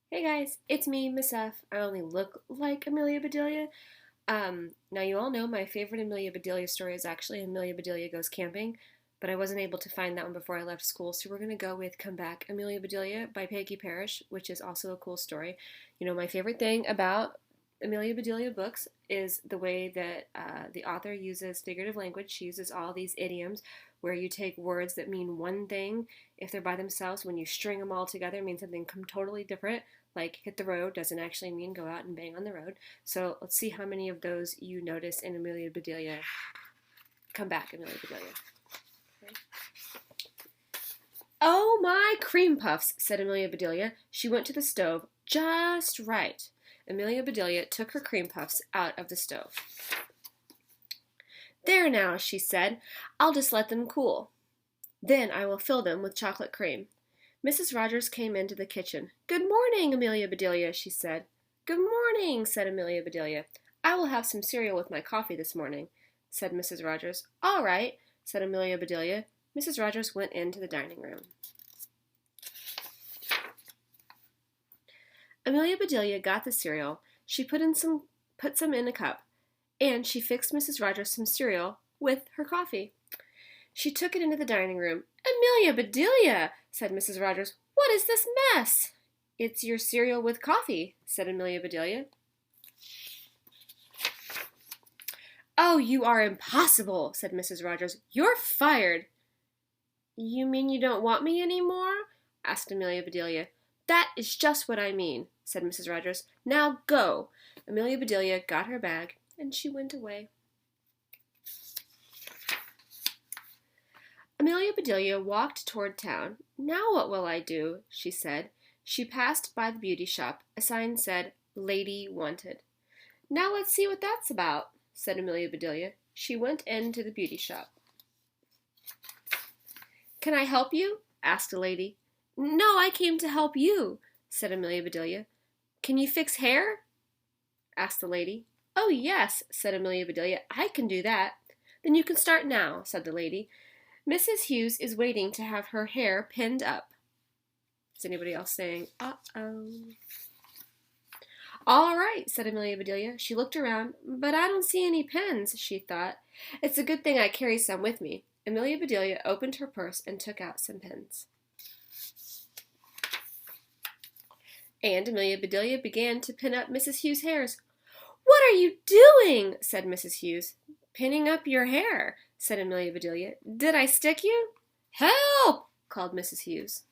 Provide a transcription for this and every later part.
Hey guys, it's me, Miss F. I only look like Amelia Bedelia. Now you all know my favorite Amelia Bedelia story is actually Amelia Bedelia Goes Camping, but I wasn't able to find that one before I left school, so we're gonna go with Come Back, Amelia Bedelia by Peggy Parrish, which is also a cool story. You know, my favorite thing about Amelia Bedelia books is the way that the author uses figurative language. She uses all these idioms where you take words that mean one thing if they're by themselves. When you string them all together, it means something totally different. Like hit the road doesn't actually mean go out and bang on the road. So let's see how many of those you notice in Amelia Bedelia. Come Back, Amelia Bedelia. Okay. Oh, my cream puffs, said Amelia Bedelia. She went to the stove just right. Amelia Bedelia took her cream puffs out of the stove. There now, she said. I'll just let them cool. Then I will fill them with chocolate cream. Mrs. Rogers came into the kitchen. Good morning, Amelia Bedelia, she said. Good morning, said Amelia Bedelia. I will have some cereal with my coffee this morning, said Mrs. Rogers. All right, said Amelia Bedelia. Mrs. Rogers went into the dining room. Amelia Bedelia got the cereal. She put some in a cup, and she fixed Mrs. Rogers some cereal with her coffee. She took it into the dining room. Amelia Bedelia, said Mrs. Rogers, what is this mess? It's your cereal with coffee, said Amelia Bedelia. Oh, you are impossible, said Mrs. Rogers. You're fired. You mean you don't want me any more? Asked Amelia Bedelia. That is just what I mean, said Mrs. Rogers. Now go. Amelia Bedelia got her bag, and she went away. Amelia Bedelia walked toward town. Now what will I do? She said. She passed by the beauty shop. A sign said, Lady Wanted. Now let's see what that's about, said Amelia Bedelia. She went into the beauty shop. Can I help you? Asked a lady. No, I came to help you, said Amelia Bedelia. Can you fix hair? Asked the lady. Oh, yes, said Amelia Bedelia. I can do that. Then you can start now, said the lady. Mrs. Hughes is waiting to have her hair pinned up. Is anybody else saying, uh-oh? All right, said Amelia Bedelia. She looked around, but I don't see any pins, she thought. It's a good thing I carry some with me. Amelia Bedelia opened her purse and took out some pins. And Amelia Bedelia began to pin up Mrs. Hughes' hairs. What are you doing? Said Mrs. Hughes. Pinning up your hair, said Amelia Bedelia. Did I stick you? Help! Called Mrs. Hughes.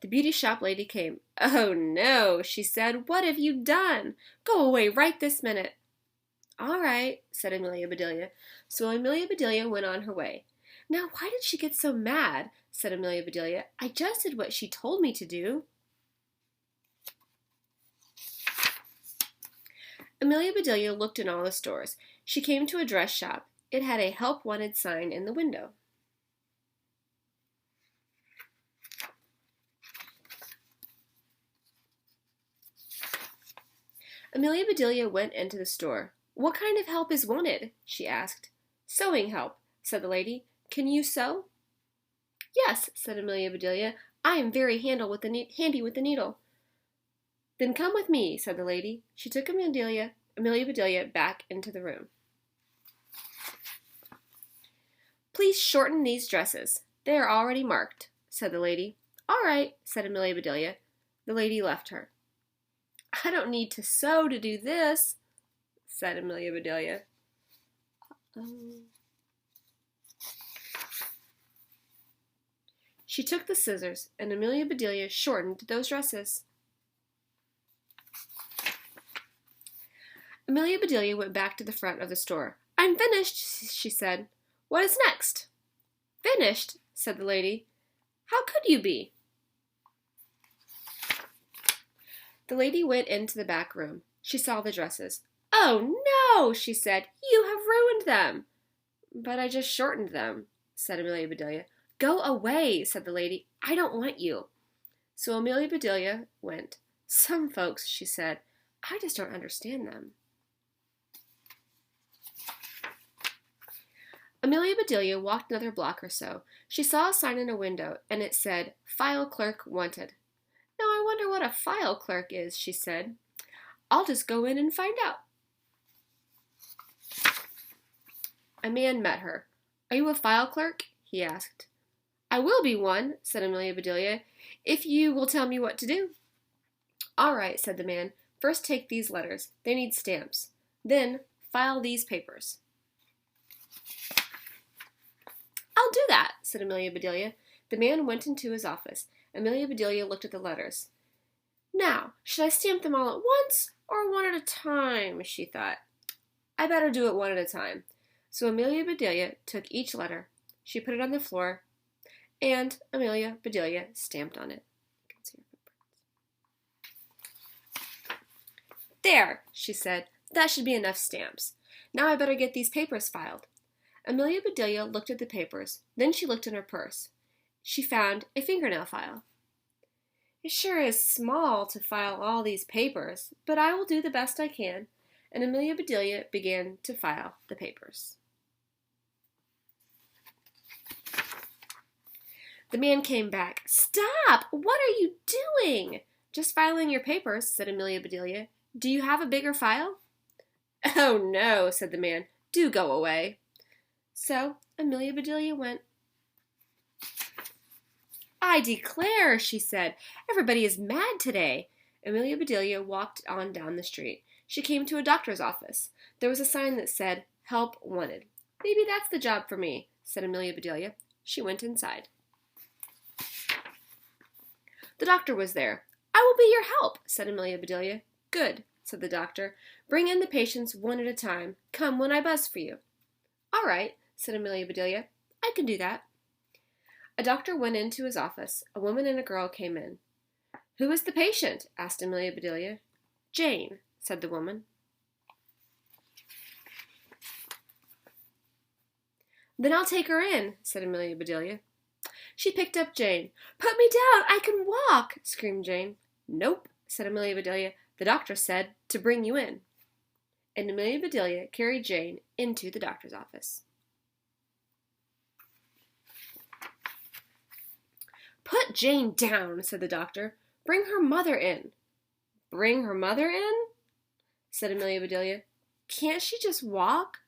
The beauty shop lady came. Oh, no, she said. What have you done? Go away right this minute. All right, said Amelia Bedelia. So Amelia Bedelia went on her way. Now, why did she get so mad? Said Amelia Bedelia. I just did what she told me to do. Amelia Bedelia looked in all the stores. She came to a dress shop. It had a help wanted sign in the window. Amelia Bedelia went into the store. What kind of help is wanted? She asked. Sewing help, said the lady. Can you sew? Yes, said Amelia Bedelia. I am very handy with the needle. Then come with me, said the lady. She took Amelia Bedelia back into the room. Please shorten these dresses. They are already marked, said the lady. All right, said Amelia Bedelia. The lady left her. I don't need to sew to do this, said Amelia Bedelia. She took the scissors, and Amelia Bedelia shortened those dresses. Amelia Bedelia went back to the front of the store. I'm finished, she said. What is next? Finished, said the lady. How could you be? The lady went into the back room. She saw the dresses. Oh, no, she said. You have ruined them. But I just shortened them, said Amelia Bedelia. Go away, said the lady. I don't want you. So Amelia Bedelia went. Some folks, she said, I just don't understand them. Amelia Bedelia walked another block or so. She saw a sign in a window, and it said, "File Clerk Wanted." "Now I wonder what a file clerk is," she said. "I'll just go in and find out." A man met her. "Are you a file clerk?" he asked. "I will be one," said Amelia Bedelia, "if you will tell me what to do." "All right," said the man. "First take these letters. They need stamps. Then file these papers." "I'll do that," said Amelia Bedelia. The man went into his office. Amelia Bedelia looked at the letters. "Now, should I stamp them all at once or one at a time?" she thought. "I better do it one at a time." So Amelia Bedelia took each letter. She put it on the floor, and Amelia Bedelia stamped on it. You can see her footprints. "There," she said. "That should be enough stamps. Now I better get these papers filed." Amelia Bedelia looked at the papers. Then she looked in her purse. She found a fingernail file. "It sure is small to file all these papers, but I will do the best I can." And Amelia Bedelia began to file the papers. The man came back. "Stop! What are you doing?" "Just filing your papers," said Amelia Bedelia. "Do you have a bigger file?" "Oh, no," said the man. "Do go away." So Amelia Bedelia went. "I declare," she said, "everybody is mad today." Amelia Bedelia walked on down the street. She came to a doctor's office. There was a sign that said, "Help Wanted." "Maybe that's the job for me," said Amelia Bedelia. She went inside. The doctor was there. "I will be your help," said Amelia Bedelia. "Good," said the doctor. "Bring in the patients one at a time. Come when I buzz for you." "All right," said Amelia Bedelia. "I can do that." A doctor went into his office. A woman and a girl came in. "Who is the patient?" asked Amelia Bedelia. "Jane," said the woman. "Then I'll take her in," said Amelia Bedelia. She picked up Jane. "Put me down! I can walk!" screamed Jane. "Nope," said Amelia Bedelia. "The doctor said to bring you in." And Amelia Bedelia carried Jane into the doctor's office. "Put Jane down," said the doctor. "Bring her mother in." "Bring her mother in?" said Amelia Bedelia. "Can't she just walk?"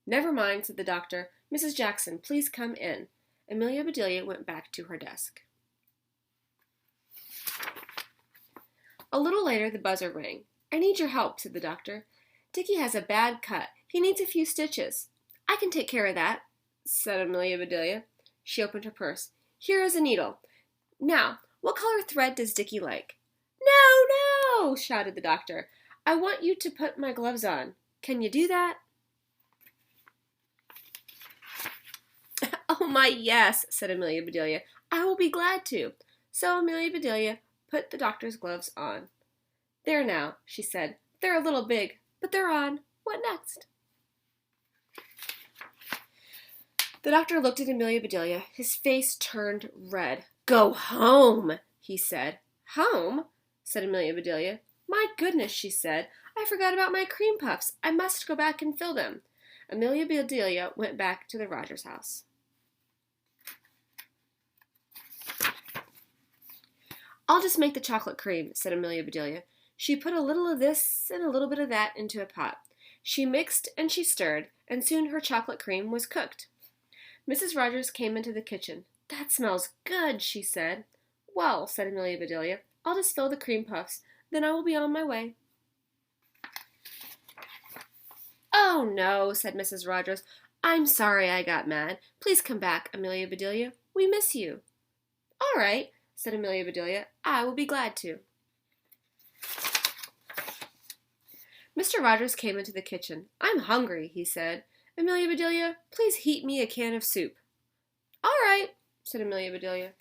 "Never mind," said the doctor. "Mrs. Jackson, please come in." Amelia Bedelia went back to her desk. A little later, the buzzer rang. "I need your help," said the doctor. "Dickie has a bad cut. He needs a few stitches." "I can take care of that," said Amelia Bedelia. She opened her purse. "Here is a needle. Now, what color thread does Dickie like?" "No, no!" shouted the doctor. "I want you to put my gloves on. Can you do that?" "Oh, my, yes," said Amelia Bedelia. "I will be glad to." So Amelia Bedelia put the doctor's gloves on. "There now," she said. "They're a little big, but they're on. What next?" The doctor looked at Amelia Bedelia. His face turned red. "Go home," he said. "Home?" said Amelia Bedelia. "My goodness," she said. "I forgot about my cream puffs. I must go back and fill them." Amelia Bedelia went back to the Rogers house. "I'll just make the chocolate cream," said Amelia Bedelia. She put a little of this and a little bit of that into a pot. She mixed and she stirred, and soon her chocolate cream was cooked. Mrs. Rogers came into the kitchen. "That smells good," she said. "Well," said Amelia Bedelia, "I'll just fill the cream puffs. Then I will be on my way." "Oh, no," said Mrs. Rogers. "I'm sorry I got mad. Please come back, Amelia Bedelia. We miss you." "All right," said Amelia Bedelia. "I will be glad to." Mr. Rogers came into the kitchen. "I'm hungry," he said. "Amelia Bedelia, please heat me a can of soup." "All right," said Amelia Bedelia.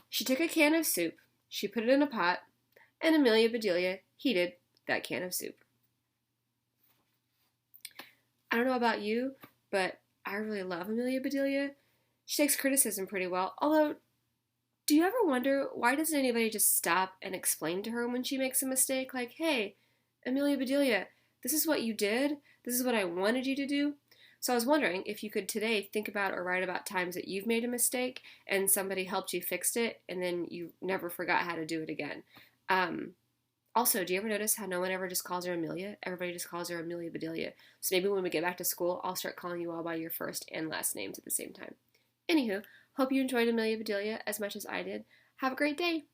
She took a can of soup. She put it in a pot, and Amelia Bedelia heated that can of soup. I don't know about you, but I really love Amelia Bedelia. She takes criticism pretty well, although do you ever wonder why doesn't anybody just stop and explain to her when she makes a mistake? Like, "Hey, Amelia Bedelia, this is what you did. This is what I wanted you to do." So I was wondering if you could today think about or write about times that you've made a mistake and somebody helped you fix it and then you never forgot how to do it again. Um, Also, do you ever notice how no one ever just calls her Amelia? Everybody just calls her Amelia Bedelia. So maybe when we get back to school, I'll start calling you all by your first and last names at the same time. Anywho, hope you enjoyed Amelia Bedelia as much as I did. Have a great day!